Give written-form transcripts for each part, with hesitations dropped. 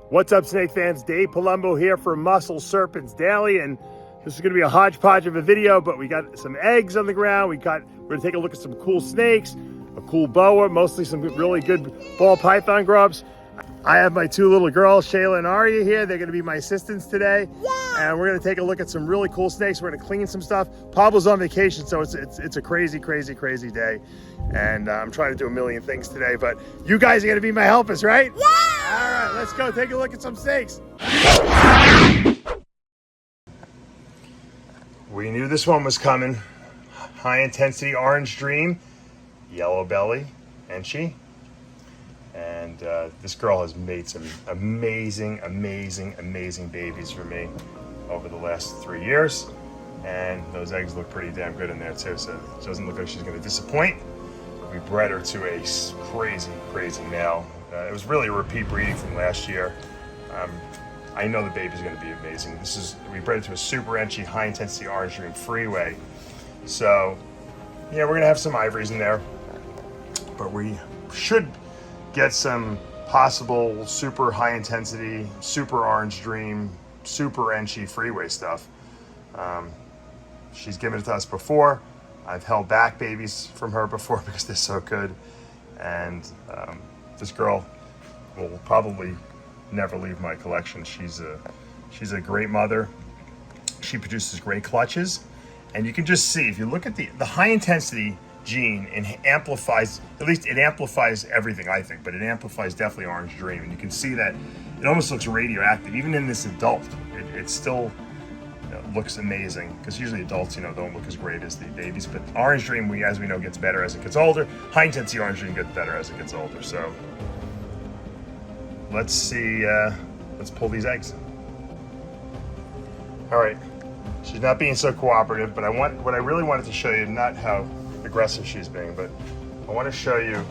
What's up, snake fans? Dave Palumbo here for Muscle Serpents Daily, and this is going to be a hodgepodge of a video, but we got some eggs on the ground. We're going to take a look at some cool snakes, a cool boa, mostly some really good ball python grubs. I have my two little girls, Shayla and Aria, here. They're going to be my assistants today. Yeah. And we're going to take a look at some really cool snakes. We're going to clean some stuff. Pablo's on vacation, so it's a crazy, crazy, crazy day. And I'm trying to do a million things today, but you guys are going to be my helpers, right? Yeah! All right, let's go take a look at some snakes. We knew this one was coming. High intensity orange dream, yellow belly, Enchi. And this girl has made some amazing, amazing, amazing babies for me over the last 3 years. And those eggs look pretty damn good in there too, so it doesn't look like she's gonna disappoint. We bred her to a crazy, crazy male. It was really a repeat breeding from last year. I know the baby's gonna be amazing. We bred it to a super Enchi high intensity orange dream freeway. So, yeah, we're gonna have some ivories in there, but we should get some possible super high intensity, super orange dream, super Enchi freeway stuff. She's given it to us before. I've held back babies from her before because they're so good. And this girl will probably never leave my collection. She's a great mother. She produces great clutches. And you can just see, if you look at the high intensity gene, and amplifies, at least it amplifies everything, I think, but it amplifies definitely orange dream. And you can see that it almost looks radioactive. Even in this adult, it still looks amazing, because usually adults, don't look as great as the babies. But orange dream, as we know, gets better as it gets older. High intensity orange dream gets better as it gets older. So let's see, let's pull these eggs. All right, she's not being so cooperative, but what I really wanted to show you, not how aggressive she's being, but I want to show you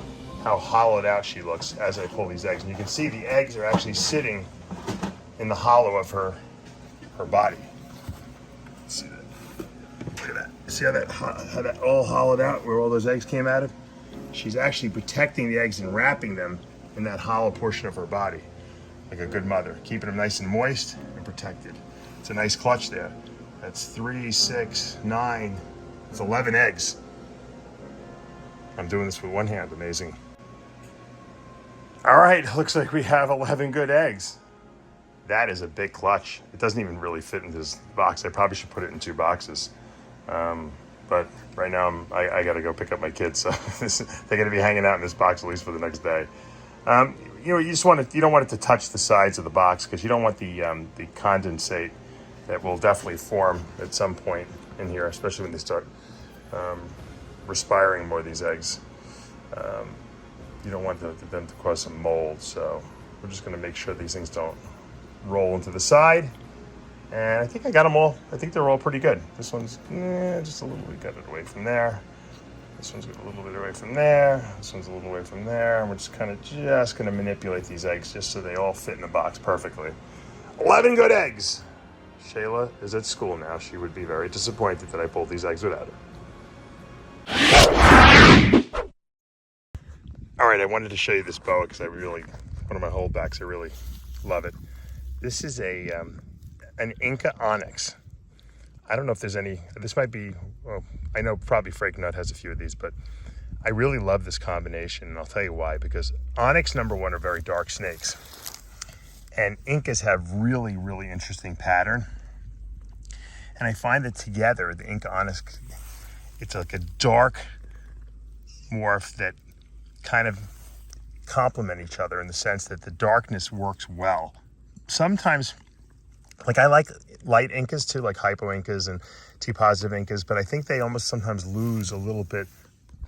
how hollowed out she looks as I pull these eggs. And you can see the eggs are actually sitting in the hollow of her body. See that? Look at that. See how that all hollowed out, where all those eggs came out of? She's actually protecting the eggs and wrapping them in that hollow portion of her body, like a good mother, keeping them nice and moist and protected. It's a nice clutch there. That's 3, 6, 9, it's 11 eggs. I'm doing this with one hand, amazing. All right, looks like we have 11 good eggs. That is a big clutch. It doesn't even really fit in this box. I probably should put it in 2 boxes. But right now I gotta go pick up my kids, so they're gonna be hanging out in this box at least for the next day. You don't want it to touch the sides of the box, because you don't want the condensate that will definitely form at some point in here, especially when they start respiring more of these eggs. You don't want them to cause some mold, so we're just going to make sure these things don't roll into the side. And I think I got them all. I think they're all pretty good. This one's just a little bit, got it away from there. This one's got a little bit away from there. This one's a little away from there. And we're just going to manipulate these eggs just so they all fit in the box perfectly. 11 good eggs. Shayla is at school now. She would be very disappointed that I pulled these eggs without her. All right, I wanted to show you this boa because one of my holdbacks, I really love it. This is an inca onyx. I don't know if there's any, this might be, well, I know probably Frank Nutt has a few of these, but I really love this combination, and I'll tell you why. Because onyx, number one, are very dark snakes. And incas have really, really interesting pattern. And I find that together, the inca onyx, it's like a dark morph that kind of complement each other in the sense that the darkness works well. Sometimes, like I like light incas too, like hypo incas and T positive incas, but I think they almost sometimes lose a little bit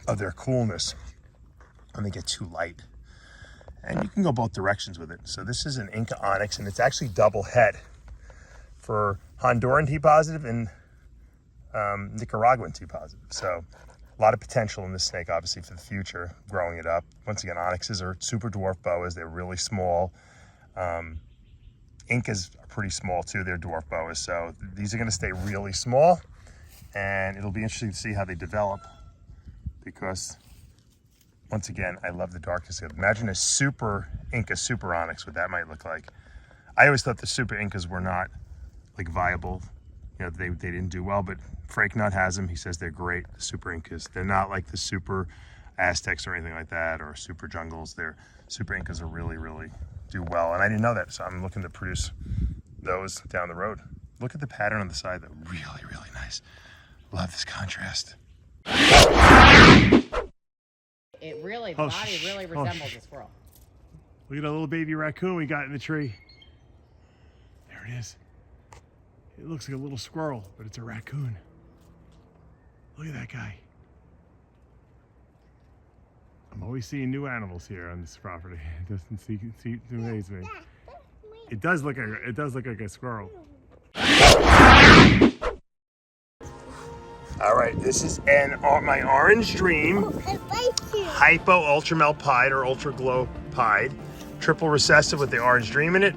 of their coolness when they get too light. And you can go both directions with it. So this is an inca onyx, and it's actually double head for Honduran T positive and Nicaraguan T positive. So a lot of potential in this snake, obviously, for the future, growing it up. Once again, onyxes are super dwarf boas. They're really small. Incas are pretty small too. They're dwarf boas. So these are going to stay really small, and it'll be interesting to see how they develop, because once again, I love the darkness. Imagine a super inca super onyx, what that might look like. I always thought the super incas were not like viable. You know, they didn't do well, but Frank Nutt has them. He says they're great, the super incas. They're not like the super Aztecs or anything like that, or super jungles. They're super incas are really, really do well. And I didn't know that, so I'm looking to produce those down the road. Look at the pattern on the side, though. Really, really nice. Love this contrast. It really, the body really resembles a squirrel. Look at a little baby raccoon we got in the tree. There it is. It looks like a little squirrel, but it's a raccoon. Look at that guy. I'm always seeing new animals here on this property. It doesn't amaze me. It does look like a squirrel. All right, this is my Orange Dream Hypo Ultramel Pied or Ultraglow Pied, triple recessive with the Orange Dream in it.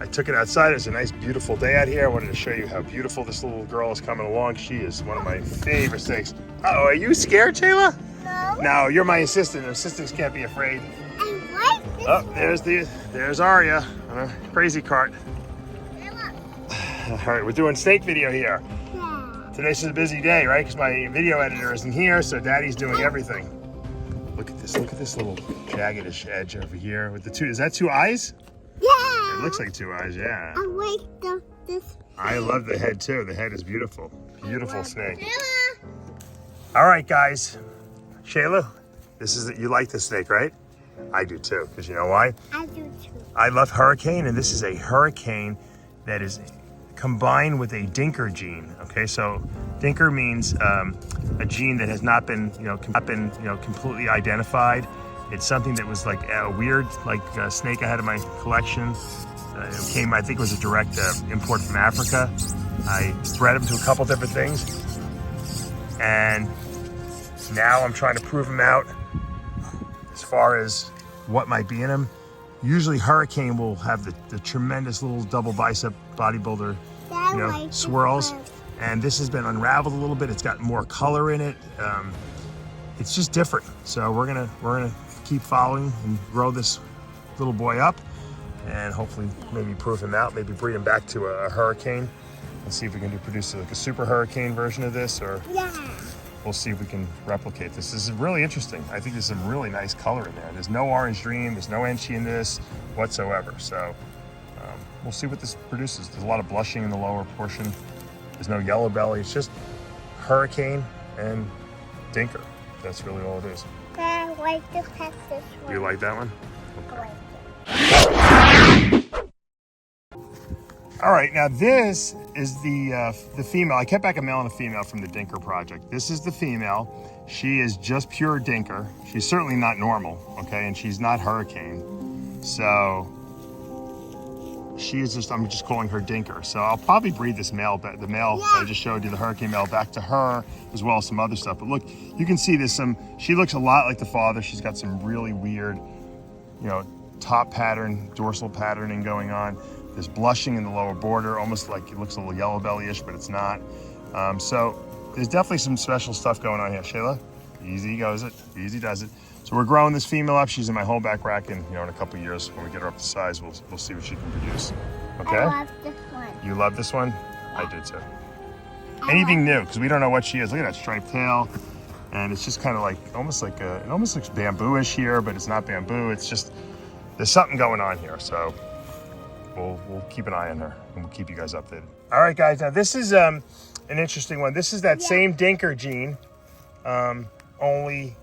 I took it outside. It's a nice, beautiful day out here. I wanted to show you how beautiful this little girl is coming along. She is one of my favorite snakes. Uh-oh, are you scared, Shayla? No. No, you're my assistant. Assistants can't be afraid. I like this. Oh, there's Aria on a crazy cart. All right, we're doing snake video here. Today's a busy day, right? Because my video editor isn't here, so Daddy's doing everything. Look at this little jaggedish edge over here with the two. Is that two eyes? Yeah. It looks like two eyes, yeah. I like this. I love the head too. The head is beautiful. Beautiful snake. All right, guys. Shayla, you like this snake, right? I do too, because you know why? I do too. I love hurricane, and this is a hurricane that is combined with a Dinker gene. Okay, so Dinker means a gene that has not been, completely identified. It's something that was like a weird, snake I had in my collection. It came, I think, it was a direct import from Africa. I bred them to a couple different things, and now I'm trying to prove them out as far as what might be in them. Usually hurricane will have the tremendous little double bicep bodybuilder, swirls. And this has been unraveled a little bit. It's got more color in it. It's just different. So we're gonna keep following and grow this little boy up, and hopefully maybe prove him out, maybe breed him back to a hurricane, and see if we can produce like a super hurricane version of this, or we'll see if we can replicate this. This is really interesting. I think there's some really nice color in there. There's no Orange Dream, there's no Enchi in this whatsoever. So we'll see what this produces. There's a lot of blushing in the lower portion. There's no yellow belly. It's just hurricane and Dinker. That's really all it is. I like to pet this one. You like that one? Okay. I like it. All right, now this is the female. I kept back a male and a female from the Dinker Project. This is the female. She is just pure Dinker. She's certainly not normal, okay, and she's not hurricane. So she is just, I'm just calling her Dinker. So I'll probably breed this male, the male that I just showed you, the hurricane male, back to her, as well as some other stuff. But look, you can see this, she looks a lot like the father. She's got some really weird, top pattern, dorsal patterning going on. There's blushing in the lower border, almost like it looks a little yellow belly-ish, but it's not. So there's definitely some special stuff going on here. Shayla, easy goes it, easy does it. So we're growing this female up. She's in my whole back rack, and in a couple of years, when we get her up to size, we'll see what she can produce. Okay? I love this one. You love this one? I did too. Anything new, because we don't know what she is. Look at that striped tail, and it's just kind of like, it almost looks bamboo-ish here, but it's not bamboo. It's just, there's something going on here. So we'll keep an eye on her, and we'll keep you guys updated. All right, guys. Now this is an interesting one. This is that same Dinker gene, only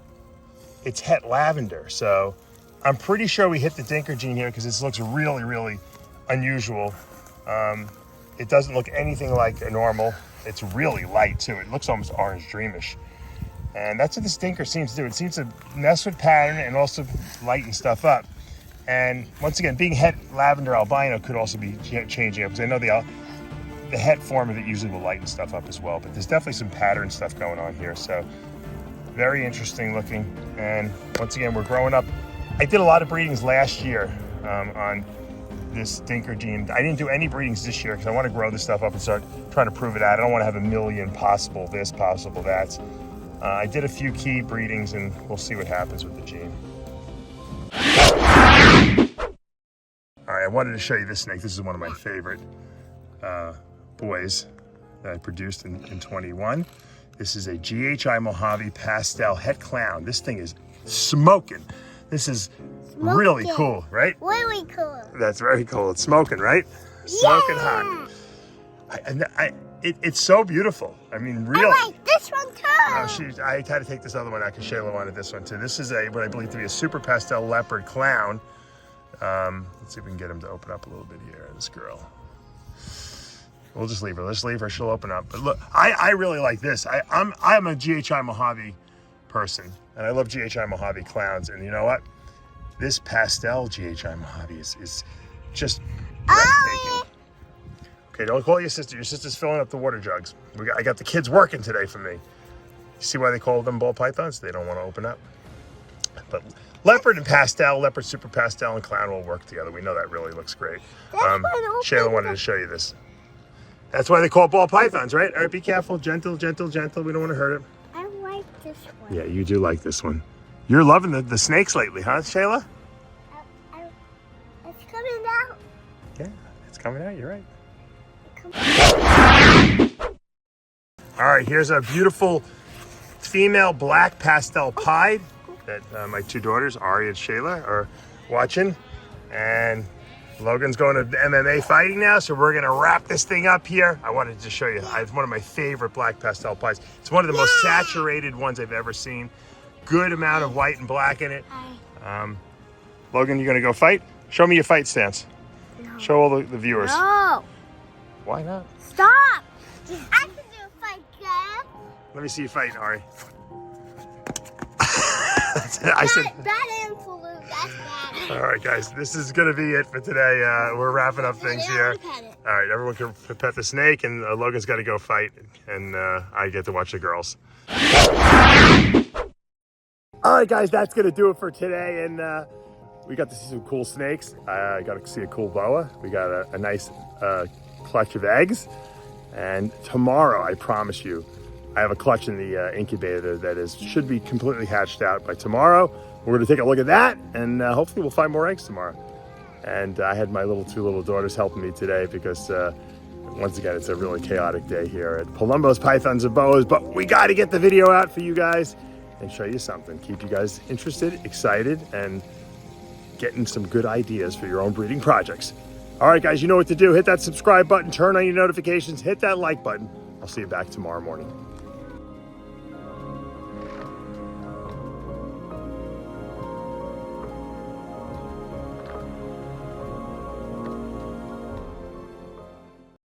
it's het lavender. So I'm pretty sure we hit the Dinker gene here, because this looks really, really unusual. It doesn't look anything like a normal. It's really light too. It looks almost Orange Dreamish. And that's what this Dinker seems to do. It seems to mess with pattern and also lighten stuff up. And once again, being het lavender albino could also be changing up, because I know the het form of it usually will lighten stuff up as well. But there's definitely some pattern stuff going on here. So very interesting looking. And once again, we're growing up. I did a lot of breedings last year on this Dinker gene. I didn't do any breedings this year because I want to grow this stuff up and start trying to prove it out. I don't want to have a million possible this, possible that. I did a few key breedings, and we'll see what happens with the gene. All right, I wanted to show you this snake. This is one of my favorite boys that I produced in 21. This is a GHI Mojave Pastel Het Clown. This thing is smoking. This is really cool, right? Really cool. That's very cool. It's smoking, right? Smoking hot. It's so beautiful. I mean, really. I like this one too. I had to take this other one out because Shayla wanted this one too. This is what I believe to be a super pastel leopard clown. Let's see if we can get him to open up a little bit here, this girl. We'll just leave her. Let's leave her. She'll open up. But look, I really like this. I'm a GHI Mojave person, and I love GHI Mojave clowns. And you know what? This pastel GHI Mojave is just breathtaking. Okay, don't call your sister. Your sister's filling up the water jugs. I got the kids working today for me. You see why they call them ball pythons? They don't want to open up. But leopard and pastel, leopard super pastel and clown will work together. We know that really looks great. Shayla wanted to show you this. That's why they call ball pythons, right? All right, be careful. Gentle, gentle, gentle. We don't want to hurt it. I like this one. Yeah, you do like this one. You're loving the snakes lately, huh, Shayla? It's coming out. Yeah, it's coming out. You're right. All right, here's a beautiful female black pastel pied that my two daughters, Ari and Shayla, are watching. And Logan's going to MMA fighting now, so we're gonna wrap this thing up here. I wanted to show you, it's one of my favorite black pastel pies. It's one of the most saturated ones I've ever seen. Good amount of white and black in it. Logan, you gonna go fight? Show me your fight stance. No. Show all the viewers. No. Why not? Stop. I can do a fight, Dad. Let me see you fight, Ari. I said bad influence. That's bad. All right, guys, this is gonna be it for today. We're wrapping up things here. All right, everyone can pet the snake, and Logan's got to go fight, and I get to watch the girls. All right, guys, that's gonna do it for today, and we got to see some cool snakes. I got to see a cool boa. We got a nice clutch of eggs, and tomorrow, I promise you, I have a clutch in the incubator that should be completely hatched out by tomorrow. We're gonna take a look at that, and hopefully we'll find more eggs tomorrow. And I had my two little daughters helping me today because once again, it's a really chaotic day here at Palumbo's Pythons and Boas, but we gotta get the video out for you guys and show you something. Keep you guys interested, excited, and getting some good ideas for your own breeding projects. All right, guys, you know what to do. Hit that subscribe button, turn on your notifications, hit that like button. I'll see you back tomorrow morning.